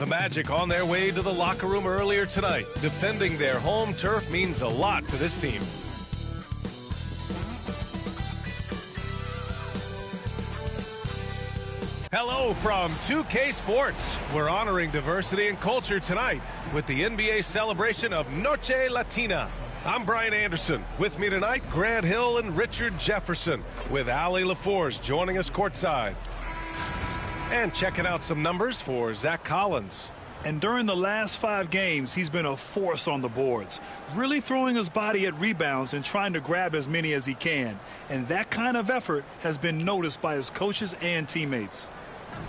The Magic on their way to the locker room earlier tonight. Defending their home turf means a lot to this team. Hello from 2K Sports. We're honoring diversity and culture tonight with the NBA celebration of Noche Latina. I'm Brian Anderson. With me tonight, Grant Hill and Richard Jefferson, with Allie LaForce joining us courtside. And checking out some numbers for Zach Collins. And during the last 5 games, he's been a force on the boards, really throwing his body at rebounds and trying to grab as many as he can. And that kind of effort has been noticed by his coaches and teammates.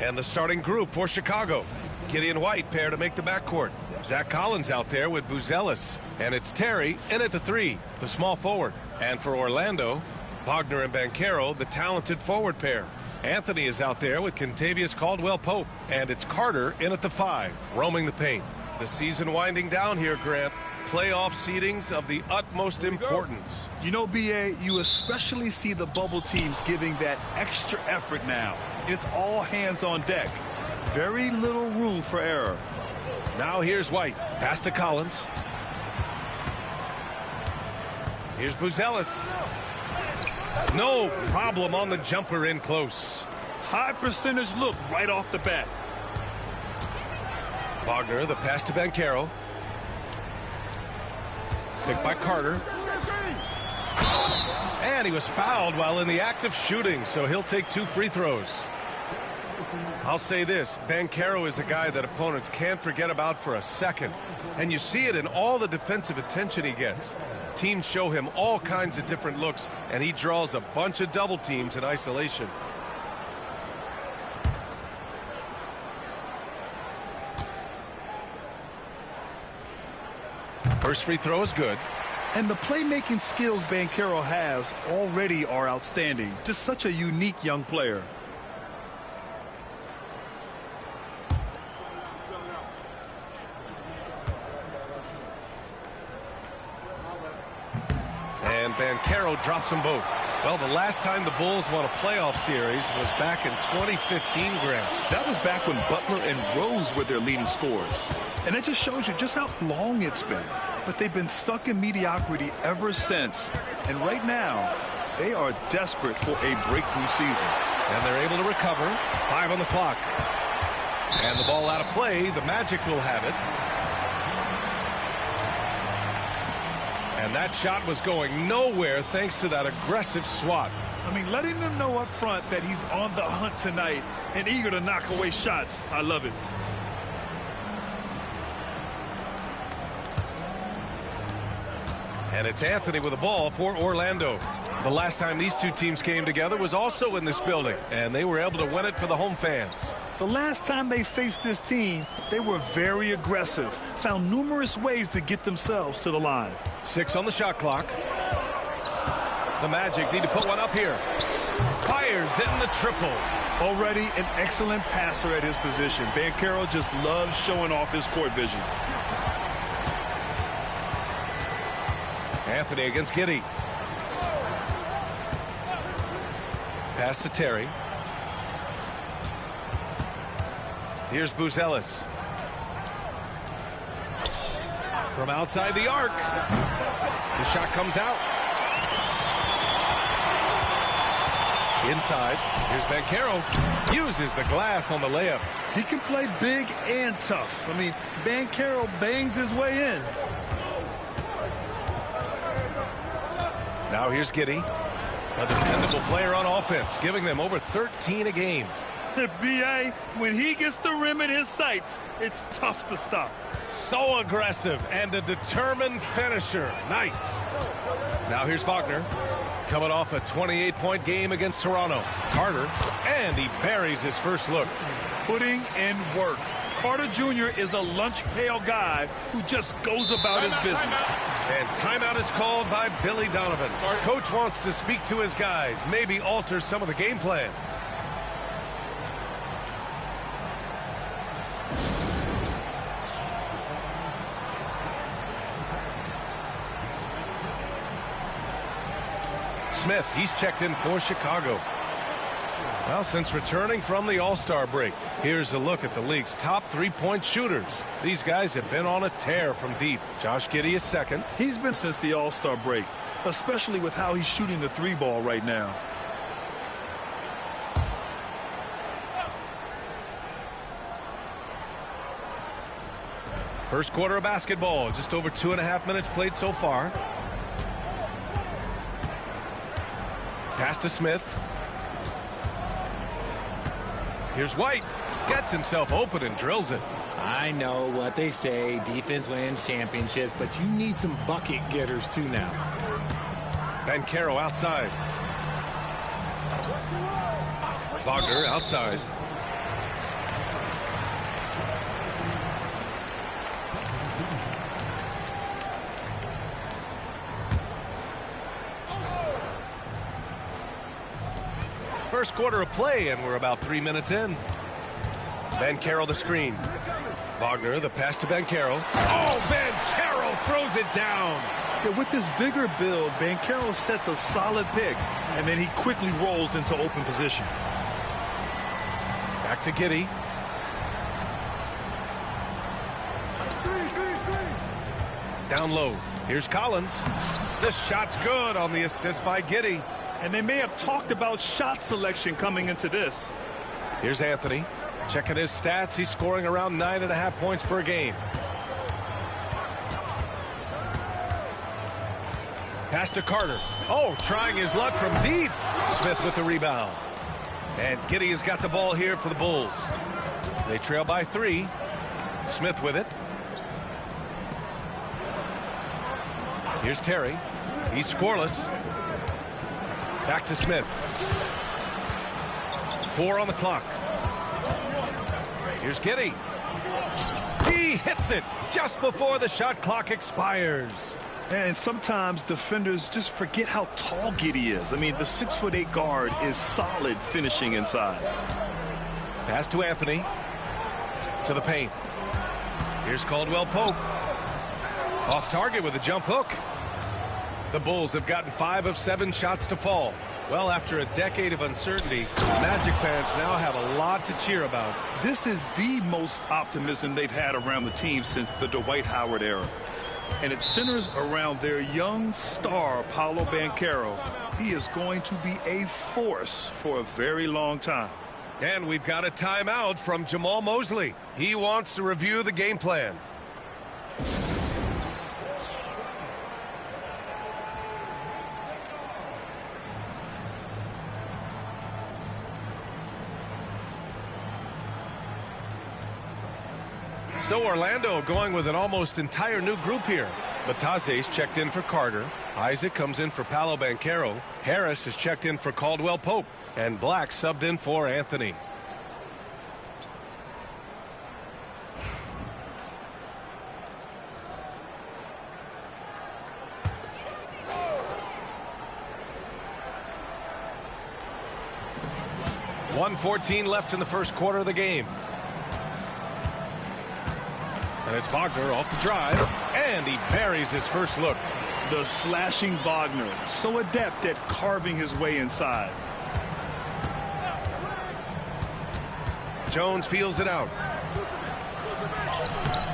And the starting group for Chicago. Gideon White pair to make the backcourt. Zach Collins out there with Buzelis. And it's Terry in at the 3, the small forward. And for Orlando, Wagner and Banchero, the talented forward pair. Anthony is out there with Kentavious Caldwell-Pope. And it's Carter in at the 5, roaming the paint. The season winding down here, Grant. Playoff seedings of the utmost importance. You know, B.A., you especially see the bubble teams giving that extra effort now. It's all hands on deck. Very little room for error. Now here's White. Pass to Collins. Here's Buzelis. No problem on the jumper in close. High percentage look right off the bat. Wagner, the pass to Banchero. Picked by Carter. And he was fouled while in the act of shooting, so he'll take 2 free throws. I'll say this, Banchero is a guy that opponents can't forget about for a second. And you see it in all the defensive attention he gets. Teams show him all kinds of different looks, and he draws a bunch of double teams in isolation. First free throw is good. And the playmaking skills Banchero has already are outstanding. Just such a unique young player. And Banchero drops them both. Well, the last time the Bulls won a playoff series was back in 2015, Grant. That was back when Butler and Rose were their leading scorers. And it just shows you just how long it's been. But they've been stuck in mediocrity ever since. And right now, they are desperate for a breakthrough season. And they're able to recover. 5 on the clock. And the ball out of play. The Magic will have it. And that shot was going nowhere thanks to that aggressive swat. I mean, letting them know up front that he's on the hunt tonight and eager to knock away shots. I love it. And it's Anthony with the ball for Orlando. The last time these two teams came together was also in this building, and they were able to win it for the home fans. The last time they faced this team, they were very aggressive, found numerous ways to get themselves to the line. 6 on the shot clock. The Magic need to put one up here. Fires in the triple. Already an excellent passer at his position. Banchero just loves showing off his court vision. Anthony against Giddey. Pass to Terry. Here's Buzelis. From outside the arc. The shot comes out. Inside. Here's Banchero. Uses the glass on the layup. He can play big and tough. I mean, Banchero bangs his way in. Now here's Giddey, a dependable player on offense, giving them over 13 a game. B.A., when he gets the rim in his sights, it's tough to stop. So aggressive and a determined finisher. Nice. Now here's Wagner, coming off a 28-point game against Toronto. Carter, and he buries his first look. Putting in work. Carter Jr. is a lunch pail guy who just goes about his business. And timeout is called by Billy Donovan. Coach wants to speak to his guys, maybe alter some of the game plan. Smith, he's checked in for Chicago. Well, since returning from the All-Star break, here's a look at the league's top three-point shooters. These guys have been on a tear from deep. Josh Giddey is second. He's been since the All-Star break, especially with how he's shooting the three ball right now. First quarter of basketball, just over 2.5 minutes played so far. Pass to Smith. Here's White. Gets himself open and drills it. I know what they say, defense wins championships, but you need some bucket getters too now. Banchero outside. Wagner outside. First quarter of play, and we're about 3 minutes in. Banchero the screen. Wagner the pass to Banchero. Oh, Banchero throws it down. Yeah, with his bigger build, Banchero sets a solid pick, and then he quickly rolls into open position. Back to Giddey. Down low. Here's Collins. The shot's good on the assist by Giddey. And they may have talked about shot selection coming into this. Here's Anthony. Checking his stats. He's scoring around 9.5 points per game. Pass to Carter. Oh, trying his luck from deep. Smith with the rebound. And Giddey has got the ball here for the Bulls. They trail by 3. Smith with it. Here's Terry. He's scoreless. Back to Smith. 4 on the clock. Here's Giddey. He hits it just before the shot clock expires. And sometimes defenders just forget how tall Giddey is. I mean, the 6'8" guard is solid finishing inside. Pass to Anthony. To the paint. Here's Caldwell Pope. Off target with a jump hook. The Bulls have gotten 5 of 7 shots to fall. Well, after a decade of uncertainty, Magic fans now have a lot to cheer about. This is the most optimism they've had around the team since the Dwight Howard era. And it centers around their young star, Paolo Banchero. He is going to be a force for a very long time. And we've got a timeout from Jamal Mosley. He wants to review the game plan. So Orlando going with an almost entire new group here. Batase's checked in for Carter. Isaac comes in for Paolo Banchero. Harris has checked in for Caldwell Pope. And Black subbed in for Anthony. .114 left in the first quarter of the game. And it's Wagner off the drive, and he buries his first look. The slashing Wagner, so adept at carving his way inside. Jones feels it out.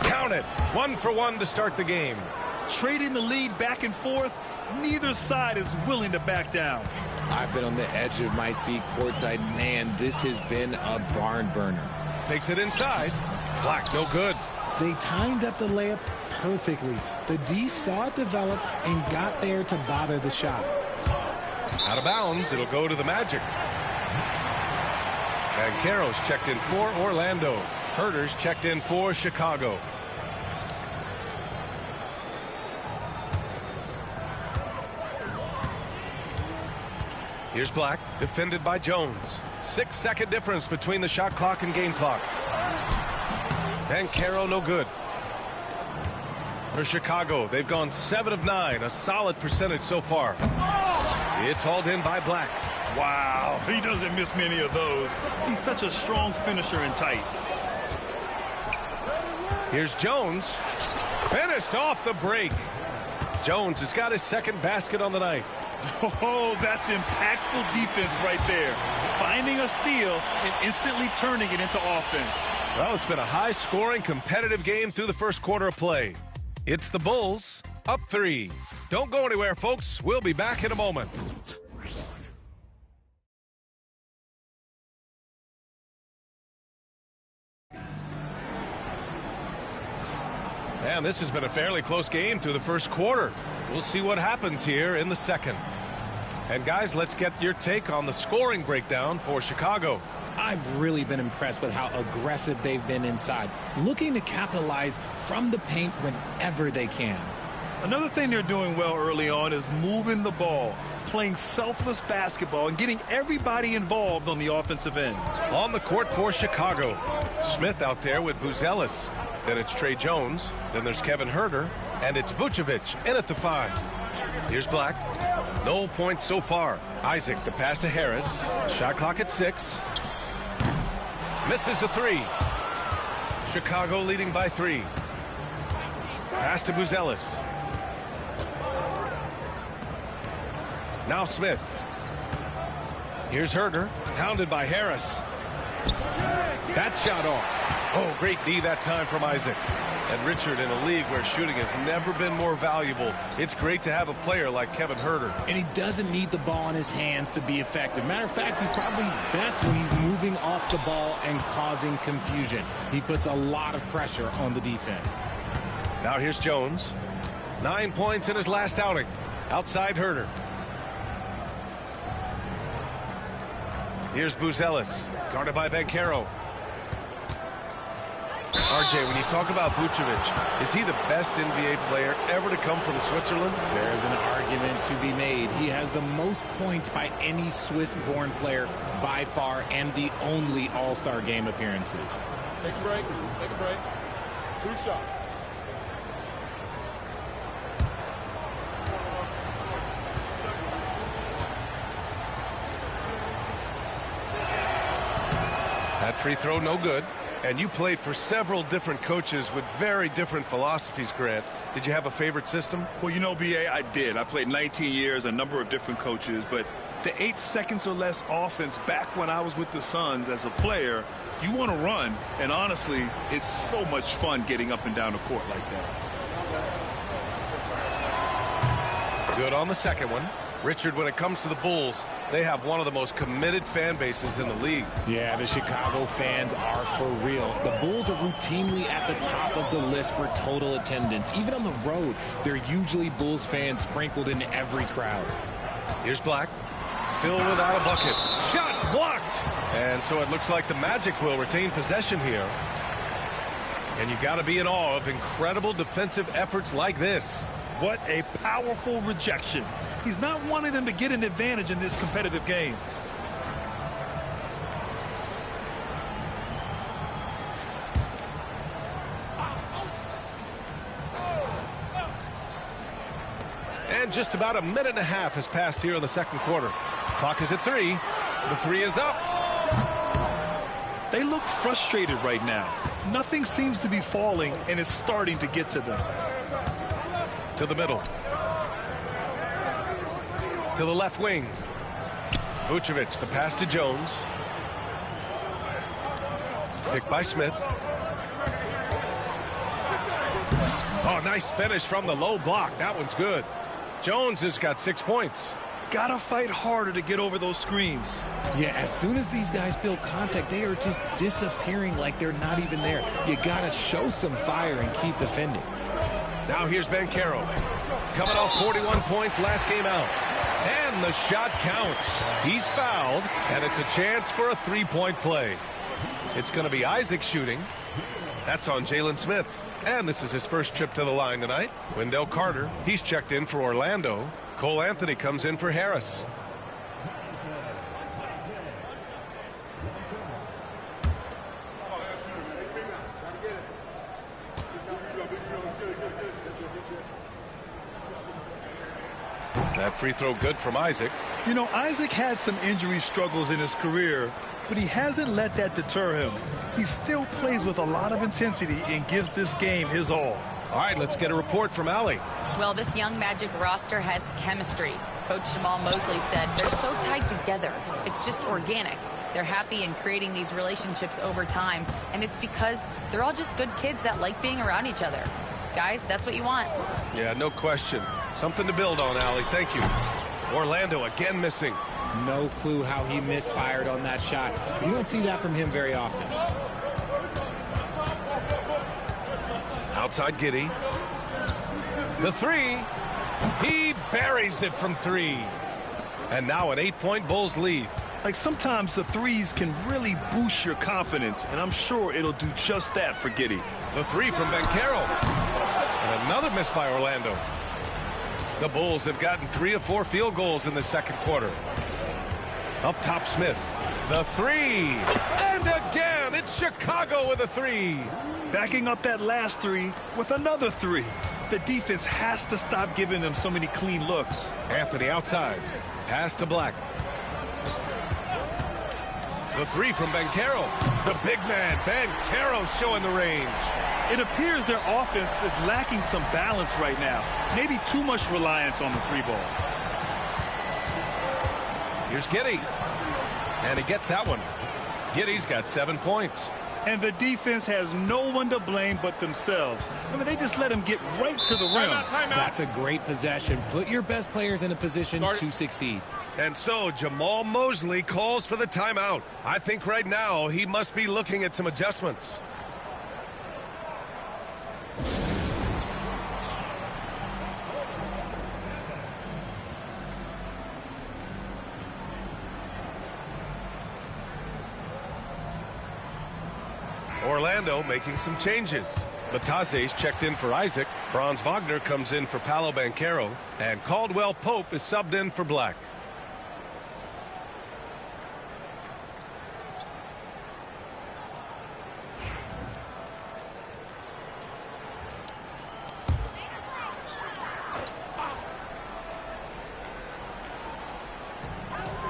Count it. 1 for 1 to start the game. Trading the lead back and forth, neither side is willing to back down. I've been on the edge of my seat courtside. Man, this has been a barn burner. Takes it inside. Black, no good. They timed up the layup perfectly. The D saw it develop and got there to bother the shot. Out of bounds. It'll go to the Magic. Banchero's checked in for Orlando. Herter's checked in for Chicago. Here's Black, defended by Jones. 6-second difference between the shot clock and game clock. Banchero no good. For Chicago, they've gone 7 of 9, a solid percentage so far. It's hauled in by Black. Wow, he doesn't miss many of those. He's such a strong finisher and tight. Here's Jones. Finished off the break. Jones has got his second basket on the night. Oh, that's impactful defense right there. finding a steal and instantly turning it into offense. Well, it's been a high-scoring, competitive game through the first quarter of play. It's the Bulls up 3. Don't go anywhere, folks. We'll be back in a moment. And this has been a fairly close game through the first quarter. We'll see what happens here in the second. And guys, let's get your take on the scoring breakdown for Chicago. I've really been impressed with how aggressive they've been inside, looking to capitalize from the paint whenever they can. Another thing they're doing well early on is moving the ball, playing selfless basketball, and getting everybody involved on the offensive end. On the court for Chicago, Smith out there with Buzelis. Then it's Trey Jones. Then there's Kevin Huerter. And it's Vucevic in at the 5. Here's Black. No points so far. Isaac, the pass to Harris. Shot clock at 6. Misses a 3. Chicago leading by 3. Pass to Buzelis. Now Smith. Here's Huerter. Pounded by Harris. That shot off. Oh, great D that time from Isaac. And Richard, in a league where shooting has never been more valuable, it's great to have a player like Kevin Huerter. And he doesn't need the ball in his hands to be effective. Matter of fact, he's probably best when he's moving off the ball and causing confusion. He puts a lot of pressure on the defense. Now here's Jones. 9 points in his last outing. Outside Huerter. Here's Buzelis, guarded by Banchero. RJ, when you talk about Vucevic, is he the best NBA player ever to come from Switzerland? There's an argument to be made. He has the most points by any Swiss-born player by far, and the only All-Star game appearances. Take a break. Take a break. 2 shots. That free throw no good. And you played for several different coaches with very different philosophies, Grant. Did you have a favorite system? Well, you know, B.A., I did. I played 19 years, a number of different coaches, but the 8 seconds or less offense back when I was with the Suns as a player, you want to run, and honestly, it's so much fun getting up and down the court like that. Good on the second one. Richard, when it comes to the Bulls, they have one of the most committed fan bases in the league. Yeah, the Chicago fans are for real. The Bulls are routinely at the top of the list for total attendance. Even on the road, there are usually Bulls fans sprinkled in every crowd. Here's Black. Still without a bucket. Shots blocked! And so it looks like the Magic will retain possession here. And you got to be in awe of incredible defensive efforts like this. What a powerful rejection. He's not wanting them to get an advantage in this competitive game. And just about a minute and a half has passed here in the second quarter. Clock is at 3. The 3 is up. They look frustrated right now. Nothing seems to be falling, and it's starting to get to them. To the middle. To the left wing. Vucevic, the pass to Jones. Picked by Smith. Oh, nice finish from the low block. That one's good. Jones has got 6 points. Gotta fight harder to get over those screens. Yeah, as soon as these guys feel contact, they are just disappearing like they're not even there. You gotta show some fire and keep defending. Now here's Banchero. Coming off 41 points last game out. And the shot counts. He's fouled, and it's a chance for a 3-point play. It's going to be Isaac shooting. That's on Jalen Smith. And this is his first trip to the line tonight. Wendell Carter, he's checked in for Orlando. Cole Anthony comes in for Harris. That free throw good from Isaac. You know, Isaac had some injury struggles in his career, but he hasn't let that deter him. He still plays with a lot of intensity and gives this game his all. All right, let's get a report from Allie. Well, this young Magic roster has chemistry. Coach Jamal Mosley said they're so tied together. It's just organic. They're happy in creating these relationships over time, and it's because they're all just good kids that like being around each other. Guys, that's what you want. Yeah, no question. Something to build on, Allie. Thank you. Orlando again missing. No clue how he misfired on that shot. You don't see that from him very often. Outside Giddey. The three. He buries it from three. And now an 8-point Bulls lead. Like, sometimes the threes can really boost your confidence, and I'm sure it'll do just that for Giddey. The three from Banchero. And another miss by Orlando. The Bulls have gotten 3 of 4 field goals in the second quarter. Up top, Smith. The three. And again, it's Chicago with a three. Backing up that last three with another three. The defense has to stop giving them so many clean looks. Anthony outside. Pass to Black. The three from Banchero. The big man, Banchero, showing the range. It appears their offense is lacking some balance right now. Maybe too much reliance on the three ball. Here's Giddey. And he gets that one. Giddey's got 7 points. And the defense has no one to blame but themselves. I mean, they just let him get right to the rim. That's a great possession. Put your best players in a position to succeed. And so Jamal Mosley calls for the timeout. I think right now he must be looking at some adjustments. Orlando making some changes. Batase's checked in for Isaac. Franz Wagner comes in for Paolo Banchero. And Caldwell Pope is subbed in for Black.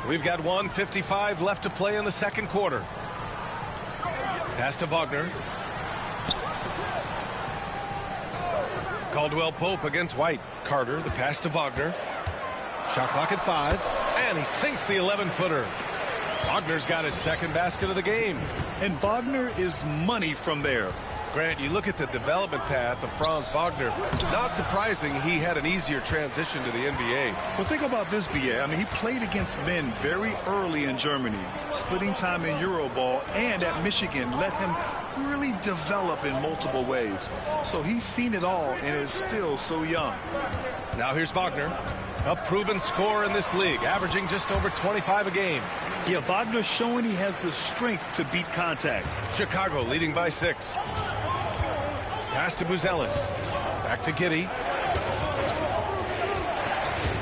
We've got 1:55 left to play in the second quarter. Pass to Wagner. Caldwell Pope against White. Carter, the pass to Wagner. Shot clock at 5. And he sinks the 11-footer. Wagner's got his second basket of the game. And Wagner is money from there. Grant, you look at the development path of Franz Wagner. Not surprising he had an easier transition to the NBA. Well, think about this, BA. I mean, he played against men very early in Germany, splitting time in Euroball, and at Michigan let him really develop in multiple ways. So he's seen it all and is still so young. Now here's Wagner, a proven scorer in this league, averaging just over 25 a game. Yeah, Wagner showing he has the strength to beat contact. Chicago leading by 6. Pass to Buzelis. Back to Giddey.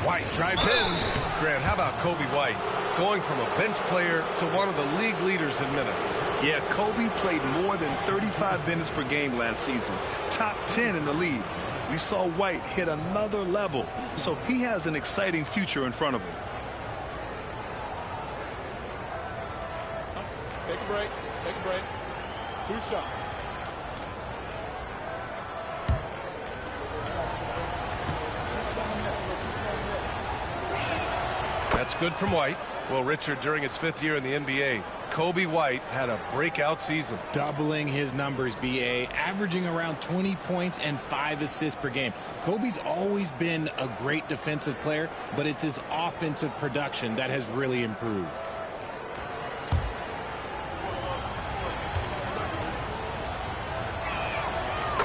White drives in. Grant, how about Kobe White? Going from a bench player to one of the league leaders in minutes. Yeah, Kobe played more than 35 minutes per game last season. Top 10 in the league. We saw White hit another level. So he has an exciting future in front of him. Take a break. Take a break. 2 shots. That's good from White. Well, Richard, during his 5th year in the NBA, Kobe White had a breakout season. Doubling his numbers, BA, averaging around 20 points and 5 assists per game. Kobe's always been a great defensive player, but it's his offensive production that has really improved.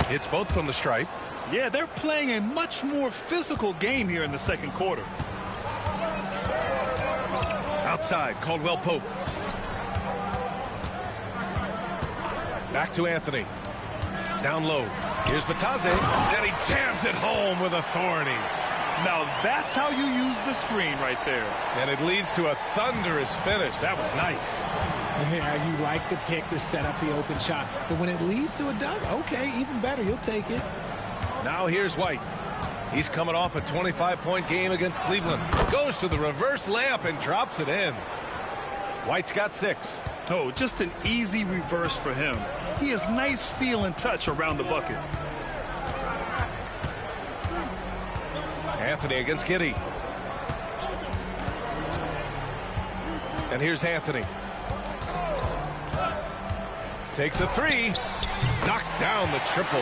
Hits both from the stripe. Yeah, they're playing a much more physical game here in the second quarter. Outside, Caldwell Pope. Back to Anthony. Down low. Here's Batase. And he jams it home with authority. Now that's how you use the screen right there. And it leads to a thunderous finish. That was nice. Yeah, you like the pick to set up the open shot. But when it leads to a dunk, okay, even better. You'll take it. Now here's White. He's coming off a 25-point game against Cleveland. Goes to the reverse layup and drops it in. White's got 6. Oh, just an easy reverse for him. He has nice feel and touch around the bucket. Anthony against Giddey. And here's Anthony. Takes a three. Knocks down the triple.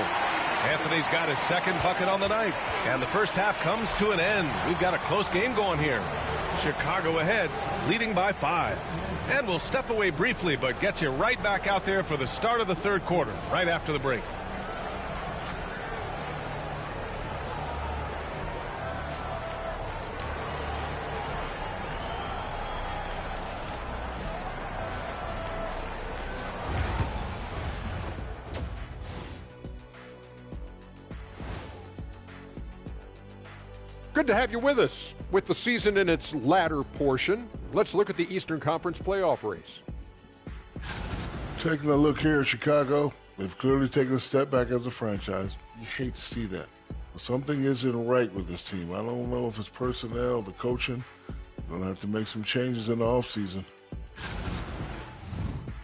Anthony's got his second bucket on the night. And the first half comes to an end. We've got a close game going here. Chicago ahead, leading by 5. And we'll step away briefly, but get you right back out there for the start of the third quarter, right after the break. Good to have you with us. With the season in its latter portion, let's look at the Eastern Conference playoff race. Taking a look here at Chicago, they've clearly taken a step back as a franchise. You hate to see that. Something isn't right with this team. I don't know if it's personnel, the coaching. They're going to have to make some changes in the offseason.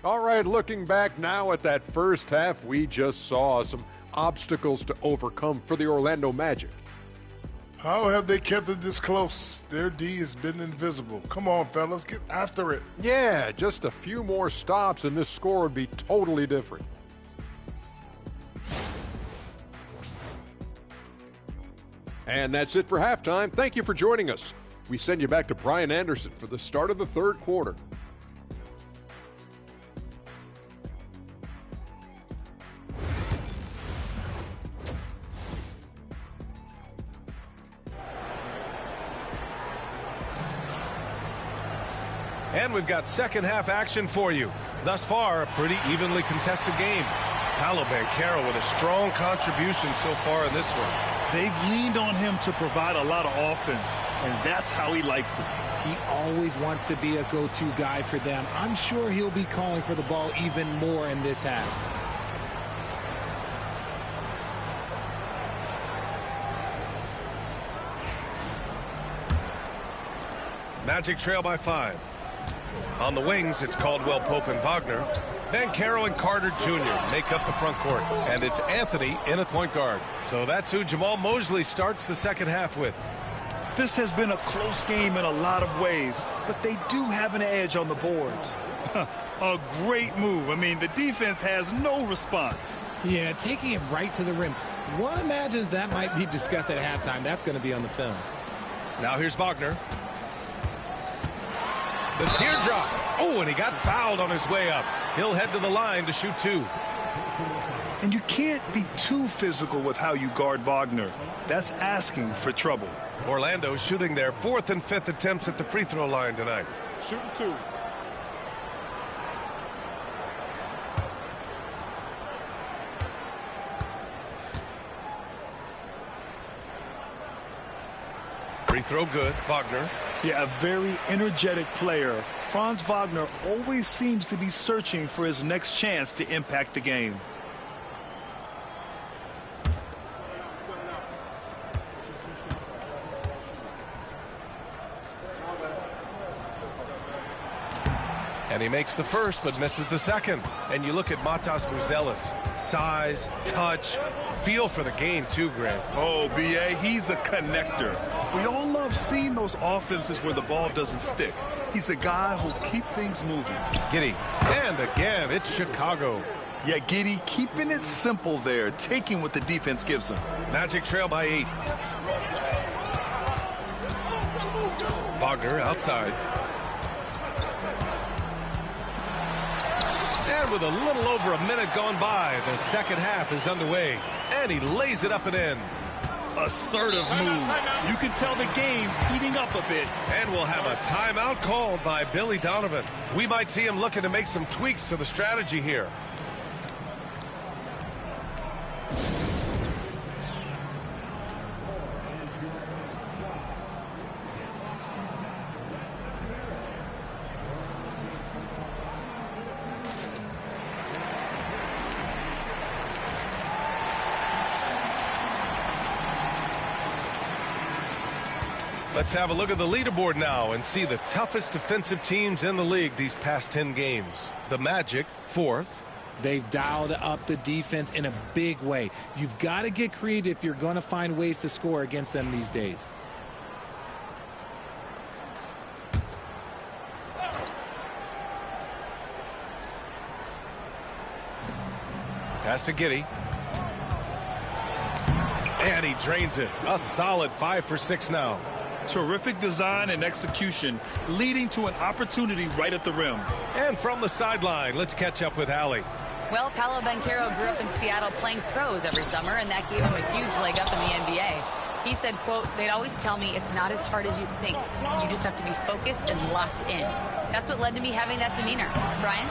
All right, looking back now at that first half, we just saw some obstacles to overcome for the Orlando Magic. How have they kept it this close? Their D has been invisible. Come on, fellas, get after it. Yeah, just a few more stops and this score would be totally different. And that's it for halftime. Thank you for joining us. We send you back to Brian Anderson for the start of the third quarter. And we've got second half action for you. Thus far, a pretty evenly contested game. Paolo Banchero with a strong contribution so far in this one. They've leaned on him to provide a lot of offense, and that's how he likes it. He always wants to be a go-to guy for them. I'm sure he'll be calling for the ball even more in this half. Magic trail by 5. On the wings, it's Caldwell Pope and Wagner. Banchero and Carter Jr. make up the front court. And it's Anthony in at point guard. So that's who Jamal Mosley starts the second half with. This has been a close game in a lot of ways, but they do have an edge on the boards. A great move. I mean, the defense has no response. Yeah, taking it right to the rim. One imagines that might be discussed at halftime. That's going to be on the film. Now here's Wagner. The teardrop. Oh, and he got fouled on his way up. He'll head to the line to shoot 2. And you can't be too physical with how you guard Wagner. That's asking for trouble. Orlando shooting their 4th and 5th attempts at the free throw line tonight. Shooting 2. Free throw good. Wagner. Yeah, a very energetic player. Franz Wagner always seems to be searching for his next chance to impact the game. And he makes the first, but misses the second. And you look at Matas Buzelis. Size, touch, feel for the game too, Grant. Oh, B.A., he's a connector. We all love seeing those offenses where the ball doesn't stick. He's a guy who'll keep things moving. Giddey. And again, it's Chicago. Yeah, Giddey keeping it simple there, taking what the defense gives him. Magic trail by 8. Wagner outside. And with a little over a minute gone by, the second half is underway. And he lays it up and in. Assertive move. You can tell the game's heating up a bit. And we'll have a timeout called by Billy Donovan. We might see him looking to make some tweaks to the strategy here. Let's have a look at the leaderboard now and see the toughest defensive teams in the league these past 10 games. The Magic, 4th. They've dialed up the defense in a big way. You've got to get creative if you're going to find ways to score against them these days. Pass to Giddey. And he drains it. A solid 5 for 6 now. Terrific design and execution, leading to an opportunity right at the rim. And from the sideline, let's catch up with Allie. Well, Paolo Banchero grew up in Seattle playing pros every summer, and that gave him a huge leg up in the NBA. He said, quote, "They'd always tell me it's not as hard as you think. You just have to be focused and locked in." That's what led to me having that demeanor. Brian?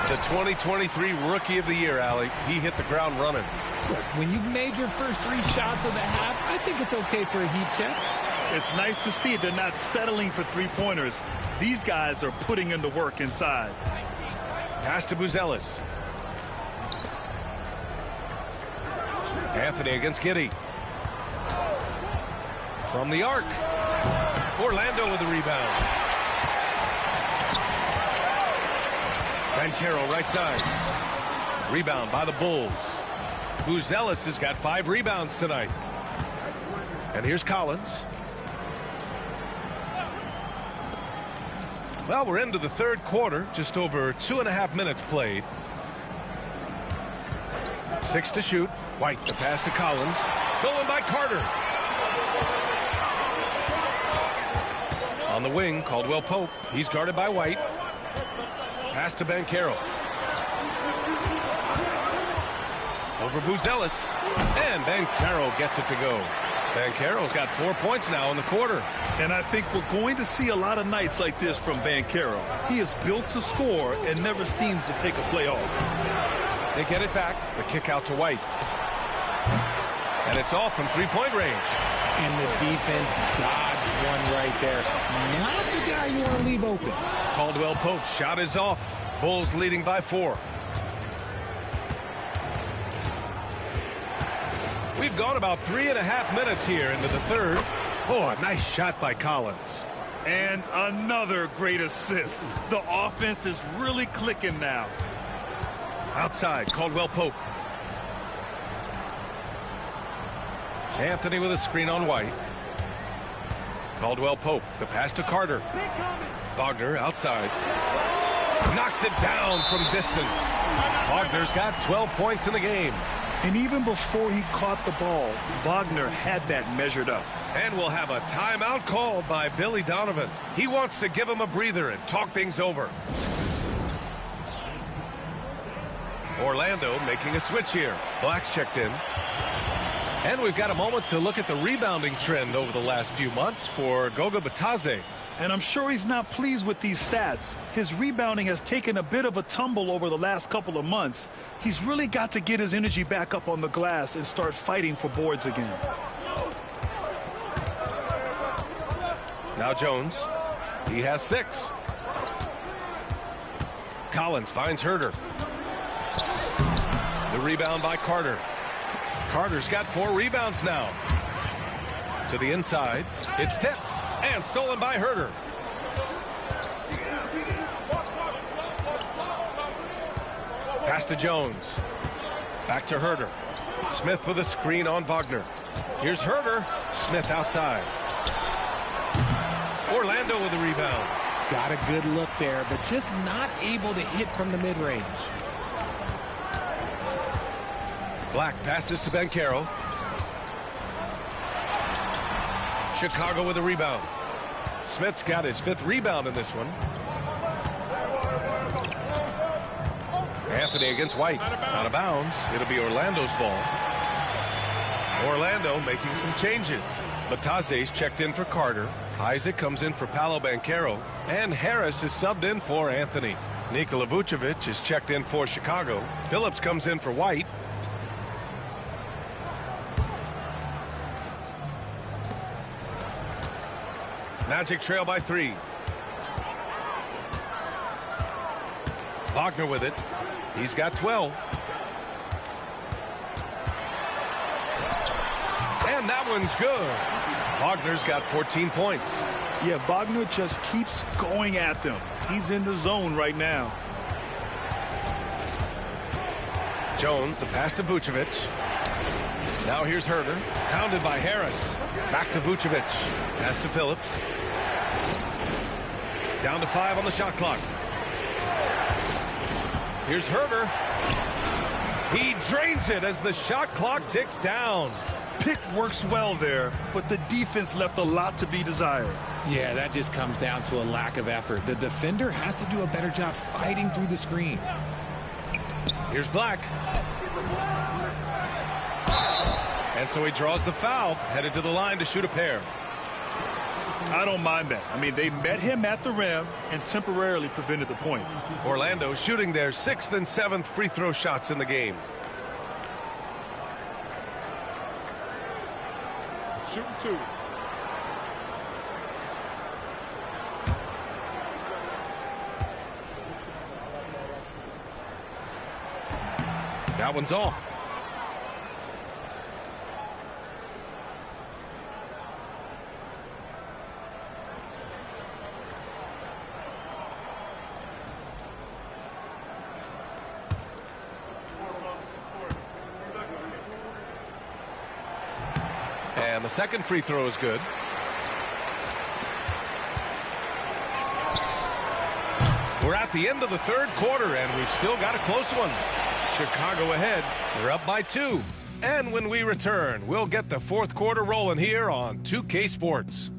The 2023 Rookie of the Year, Allie. He hit the ground running. Look, when you've made your first 3 shots of the half, I think it's okay for a heat check. It's nice to see they're not settling for 3-pointers. These guys are putting in the work inside. Pass to Buzelis. Anthony against Giddey. From the arc. Orlando with the rebound. Banchero right side. Rebound by the Bulls. Buzelis has got 5 rebounds tonight. And here's Collins. Well, we're into the third quarter. Just over 2.5 minutes played. 6 to shoot. White, the pass to Collins. Stolen by Carter. On the wing, Caldwell Pope. He's guarded by White. Pass to Banchero. Over Buzelis. And Banchero gets it to go. Banchero's got 4 points now in the quarter. And I think we're going to see a lot of nights like this from Banchero. He is built to score and never seems to take a play off. They get it back. The kick out to White. And it's off from 3-point range. And the defense dodged one right there. Not the guy you want to leave open. Caldwell Pope's shot is off. Bulls leading by 4. We've gone about 3.5 minutes here into the third. Oh, a nice shot by Collins. And another great assist. The offense is really clicking now. Outside, Caldwell Pope. Anthony with a screen on White. Caldwell Pope, the pass to Carter. Wagner outside. Knocks it down from distance. Wagner's got 12 points in the game. And even before he caught the ball, Wagner had that measured up. And we'll have a timeout called by Billy Donovan. He wants to give him a breather and talk things over. Orlando making a switch here. Black's checked in. And we've got a moment to look at the rebounding trend over the last few months for Goga Bitadze. And I'm sure he's not pleased with these stats. His rebounding has taken a bit of a tumble over the last couple of months. He's really got to get his energy back up on the glass and start fighting for boards again. Now Jones. He has 6. Collins finds Herter. The rebound by Carter. Carter's got 4 rebounds now. To the inside. It's tipped. And stolen by Herter. Pass to Jones. Back to Herter. Smith with a screen on Wagner. Here's Herter. Smith outside. Orlando with the rebound. Got a good look there, but just not able to hit from the mid-range. Black passes to Banchero. Chicago with a rebound. Smith's got his 5th rebound in this one. Anthony against White. Out of bounds. It'll be Orlando's ball. Orlando making some changes. Bitadze's checked in for Carter. Isaac comes in for Paolo Banchero. And Harris is subbed in for Anthony. Nikola Vucevic is checked in for Chicago. Phillips comes in for White. Magic trail by 3. Wagner with it. He's got 12. And that one's good. Wagner's got 14 points. Yeah, Wagner just keeps going at them. He's in the zone right now. Jones, the pass to Vucevic. Now here's Herter. Pounded by Harris. Back to Vucevic. Pass to Phillips. Down to 5 on the shot clock. Here's Herter. He drains it as the shot clock ticks down. Pick works well there, but the defense left a lot to be desired. Yeah, that just comes down to a lack of effort. The defender has to do a better job fighting through the screen. Here's Black. And so he draws the foul, headed to the line to shoot a pair. I don't mind that. I mean, they met him at the rim and temporarily prevented the points. Orlando shooting their 6th and 7th free throw shots in the game. Shooting 2. That one's off. And the second free throw is good. We're at the end of the third quarter, and we've still got a close one. Chicago ahead. They're up by 2. And when we return, we'll get the fourth quarter rolling here on 2K Sports.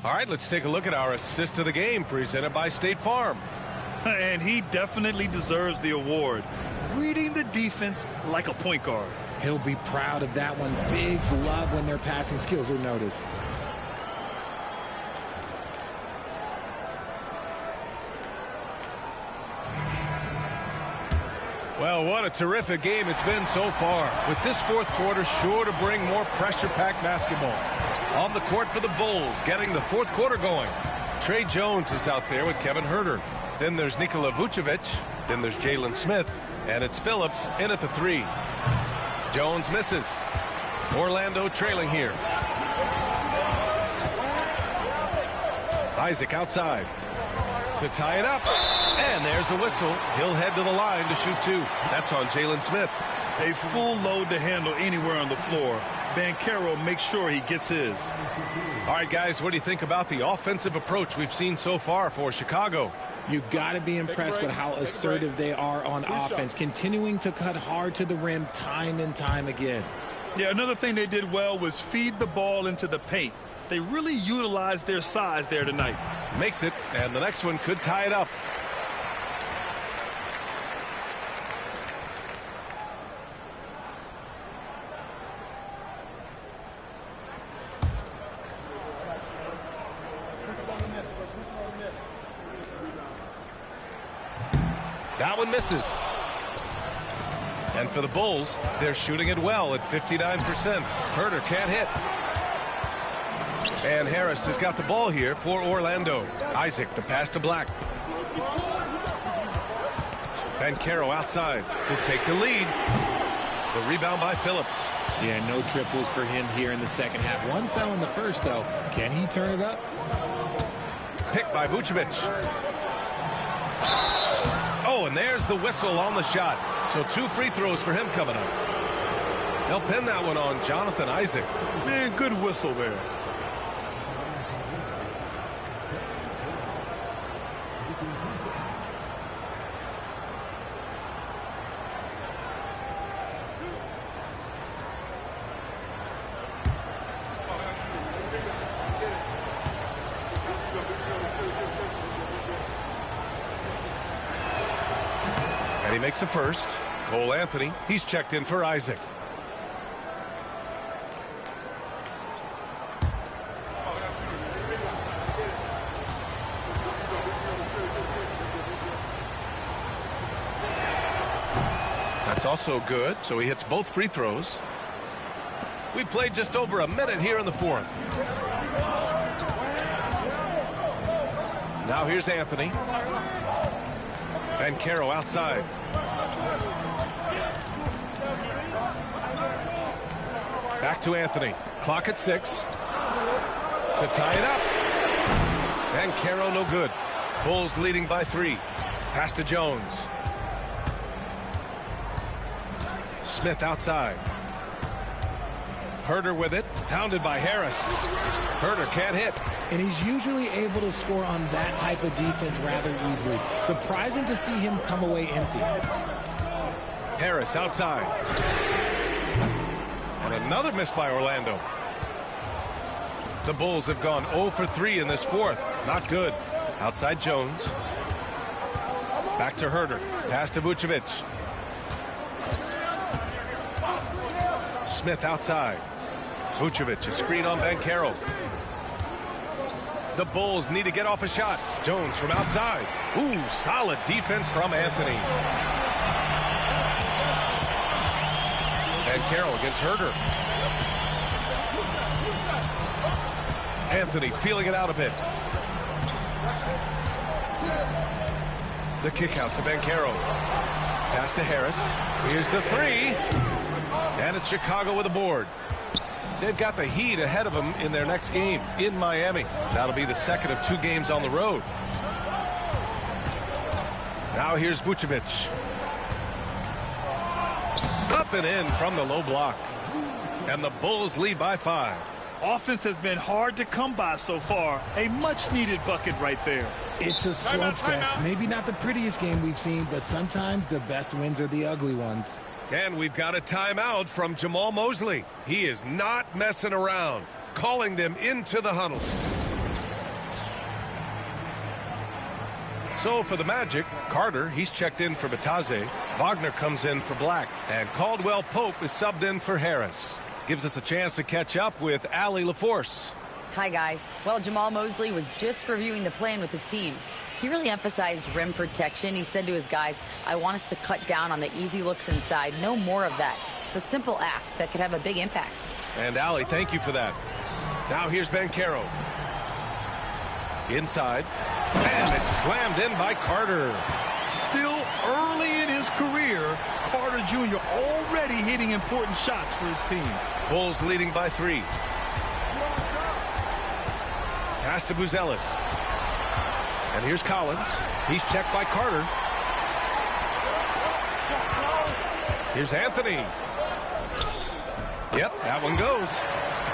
All right, let's take a look at our assist of the game presented by State Farm. And he definitely deserves the award. Reading the defense like a point guard. He'll be proud of that one. Bigs love when their passing skills are noticed. Well, what a terrific game it's been so far. With this fourth quarter sure to bring more pressure-packed basketball. On the court for the Bulls, getting the fourth quarter going. Trey Jones is out there with Kevin Huerter. Then there's Nikola Vucevic. Then there's Jalen Smith. And it's Phillips in at the 3. Jones misses. Orlando trailing here. Isaac outside to tie it up. And there's a whistle. He'll head to the line to shoot 2. That's on Jalen Smith. A full load to handle anywhere on the floor. Banchero makes sure he gets his. All right, guys, what do you think about the offensive approach we've seen so far for Chicago? You got to be impressed with how assertive they are on offense, continuing to cut hard to the rim time and time again. Yeah, another thing they did well was feed the ball into the paint. They really utilized their size there tonight. Makes it, and the next one could tie it up. That one misses. And for the Bulls, they're shooting it well at 59%. Huerter can't hit. And Harris has got the ball here for Orlando. Isaac, the pass to Black. Banchero outside to take the lead. The rebound by Phillips. Yeah, no triples for him here in the second half. One fell in the first, though. Can he turn it up? Picked by Vucevic. Oh, and there's the whistle on the shot. So 2 free throws for him coming up. They'll pin that one on Jonathan Isaac. Man, good whistle there. And he makes a first. Cole Anthony, he's checked in for Isaac. That's also good, so he hits both free throws. We played just over a minute here in the fourth. Now here's Anthony. Banchero outside. Back to Anthony. Clock at 6. To tie it up. Banchero no good. Bulls leading by 3. Pass to Jones. Smith outside. Herder with it, pounded by Harris. Herder can't hit. And he's usually able to score on that type of defense rather easily. Surprising to see him come away empty. Harris outside. And another miss by Orlando. The Bulls have gone 0 for 3 in this fourth. Not good. Outside Jones. Back to Herder. Pass to Vucevic. Smith outside. Vucevic, a screen on Banchero. The Bulls need to get off a shot. Jones from outside. Ooh, solid defense from Anthony. Banchero against Herder. Anthony feeling it out a bit. The kick out to Banchero. Pass to Harris. Here's the three. And it's Chicago with a board. They've got the Heat ahead of them in their next game in Miami. That'll be the second of 2 games on the road. Now here's Vucevic. Up and in from the low block. And the Bulls lead by 5. Offense has been hard to come by so far. A much-needed bucket right there. It's a slugfest. Maybe not the prettiest game we've seen, but sometimes the best wins are the ugly ones. And we've got a timeout from Jamal Mosley. He is not messing around, calling them into the huddle. So for the Magic, Carter, he's checked in for Batase. Wagner comes in for Black. And Caldwell Pope is subbed in for Harris. Gives us a chance to catch up with Allie LaForce. Hi, guys. Well, Jamal Mosley was just reviewing the plan with his team. He really emphasized rim protection. He said to his guys, I want us to cut down on the easy looks inside. No more of that. It's a simple ask that could have a big impact. And Allie, thank you for that. Now here's Banchero. Inside. And it's slammed in by Carter. Still early in his career, Carter Jr. already hitting important shots for his team. Bulls leading by 3. Pass to Buzelis. And here's Collins. He's checked by Carter. Here's Anthony. Yep, that one goes.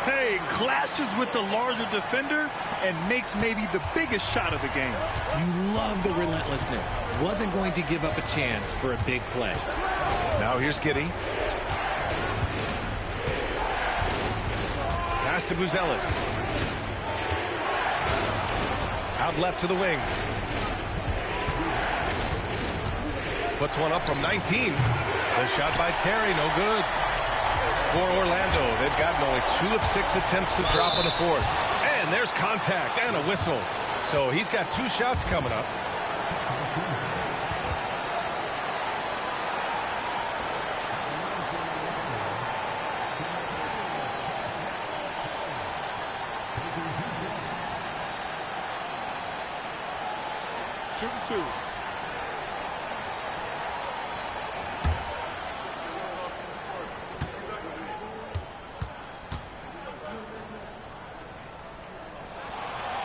Hey, clashes with the larger defender and makes maybe the biggest shot of the game. You love the relentlessness. Wasn't going to give up a chance for a big play. Now here's Giddey. Pass to Buzelis. Out left to the wing. Puts one up from 19. The shot by Terry, no good. For Orlando, they've gotten only 2 of 6 attempts to drop in the fourth. And there's contact and a whistle. So he's got 2 shots coming up. Shooting 2.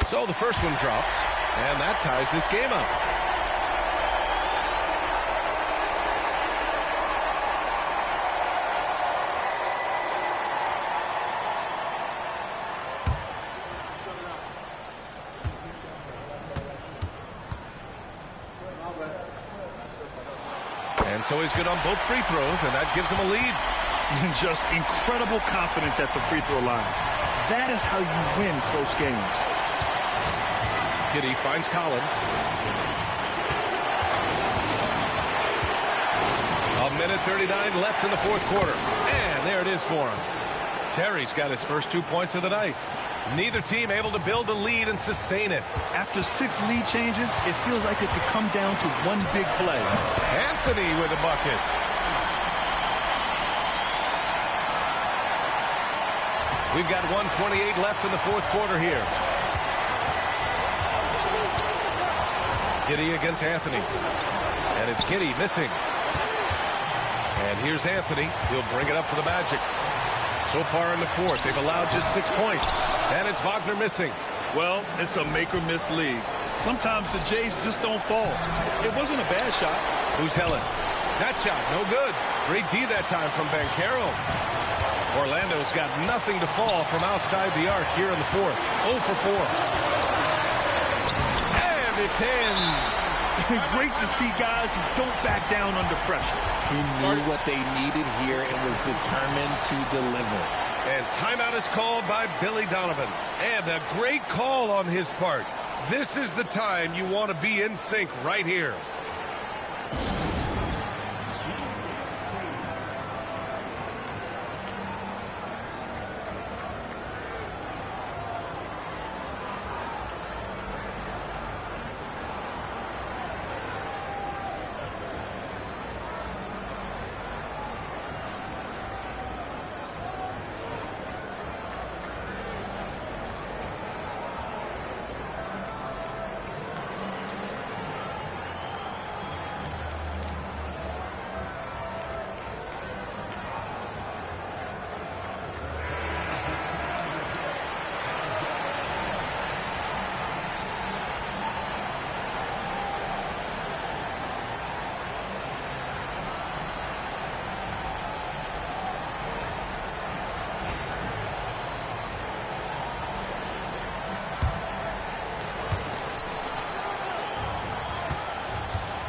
So the first one drops, and that ties this game up. And so he's good on both free throws, and that gives him a lead. Just incredible confidence at the free throw line. That is how you win close games. Giddey finds Collins. A minute 39 left in the fourth quarter. And there it is for him. Terry's got his first 2 points of the night. Neither team able to build a lead and sustain it. After 6 lead changes, it feels like it could come down to one big play. Anthony with a bucket. We've got 1:28 left in the fourth quarter here. Giddey against Anthony. And it's Giddey missing. And here's Anthony. He'll bring it up for the Magic. So far in the fourth, they've allowed just 6 points. And it's Wagner missing. Well, it's a make-or-miss league. Sometimes the Jays just don't fall. It wasn't a bad shot. Buzelis. That shot, no good. Great D that time from Banchero. Orlando's got nothing to fall from outside the arc here in the fourth. 0 for 4. And it's in. Great to see guys who don't back down under pressure. He knew what they needed here and was determined to deliver. And timeout is called by Billy Donovan. And a great call on his part. This is the time you want to be in sync right here.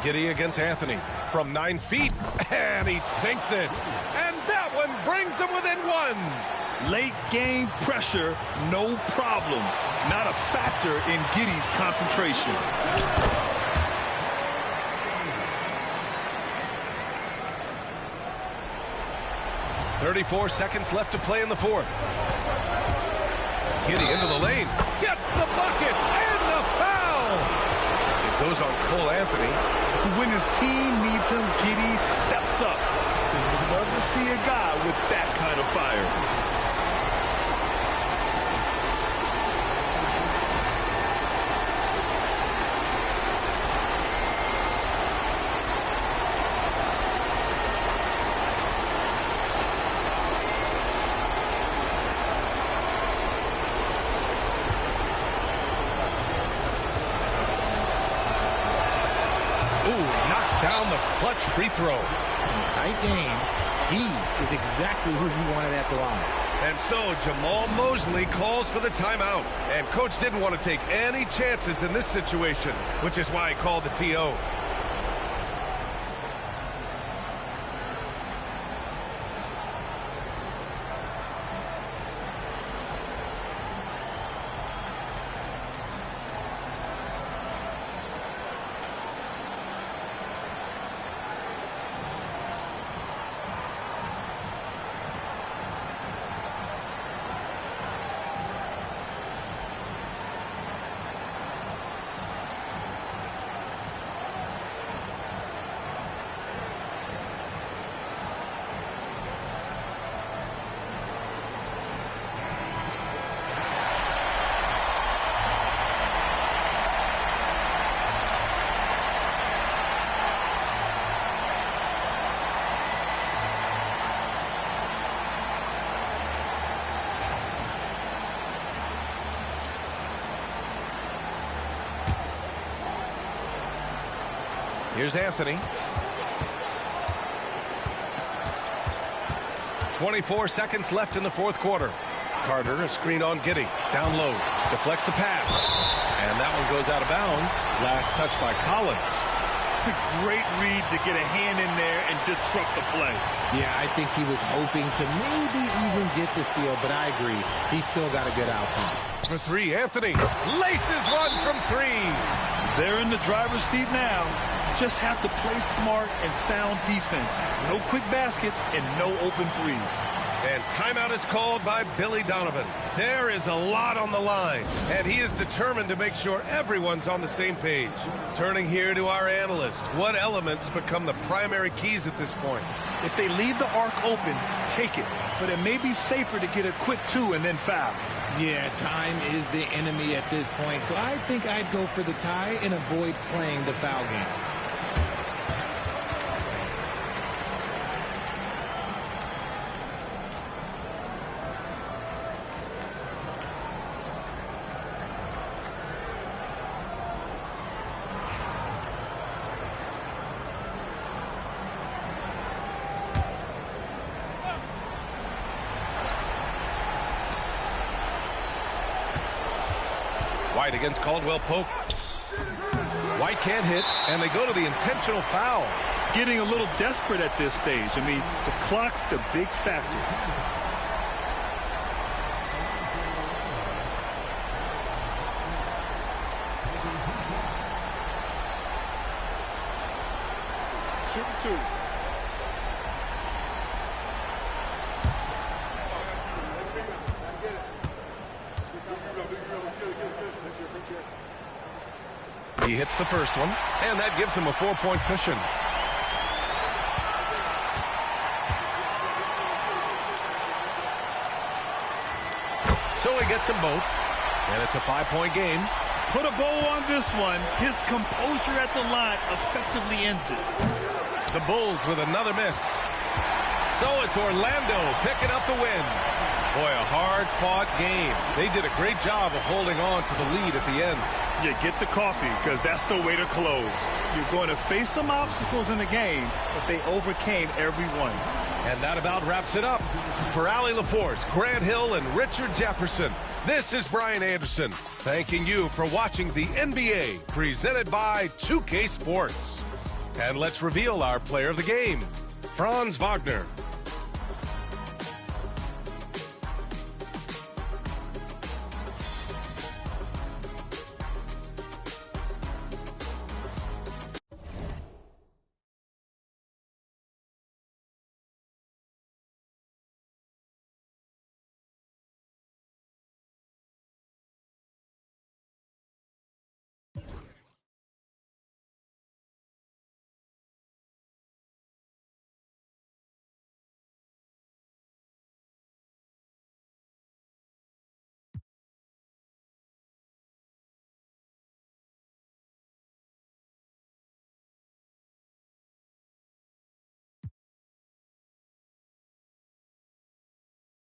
Giddey against Anthony from 9 feet, and he sinks it. And that one brings him within 1. Late game pressure, no problem. Not a factor in Giddey's concentration. .34 seconds left to play in the fourth. Giddey into the lane, gets the bucket, and the foul. It goes on Cole Anthony. When his team needs him, Giddey steps up. Love to see a guy with that kind of fire. Down the clutch free throw. In a tight game, he is exactly who he wanted at the line. And so Jamal Mosley calls for the timeout. And coach didn't want to take any chances in this situation, which is why he called the TO. Here's Anthony. 24 seconds left in the fourth quarter. Carter, a screen on Giddey. Down low. Deflects the pass. And that one goes out of bounds. Last touch by Collins. Great read to get a hand in there and disrupt the play. Yeah, I think he was hoping to maybe even get the steal, but I agree. He still got a good outcome. For 3, Anthony laces one from 3. They're in the driver's seat now. Just have to play smart and sound defense. No quick baskets and no open threes. And timeout is called by Billy Donovan. There is a lot on the line, and he is determined to make sure everyone's on the same page. Turning here to our analyst, what elements become the primary keys at this point? If they leave the arc open, take it. But it may be safer to get a quick 2 and then foul. Yeah, time is the enemy at this point, so I think I'd go for the tie and avoid playing the foul game. White against Caldwell Pope. White can't hit, and they go to the intentional foul. Getting a little desperate at this stage. I mean, the clock's the big factor. Shooting 2. He hits the first one, and that gives him a 4-point cushion. So he gets them both, and it's a 5-point game. Put a bow on this one. His composure at the line effectively ends it. The Bulls with another miss. So it's Orlando picking up the win. Boy, a hard-fought game. They did a great job of holding on to the lead at the end. Yeah, get the coffee, because that's the way to close. You're going to face some obstacles in the game, but they overcame every one. And that about wraps it up. For Allie LaForce, Grant Hill, and Richard Jefferson, this is Brian Anderson, thanking you for watching the NBA, presented by 2K Sports. And let's reveal our player of the game, Franz Wagner.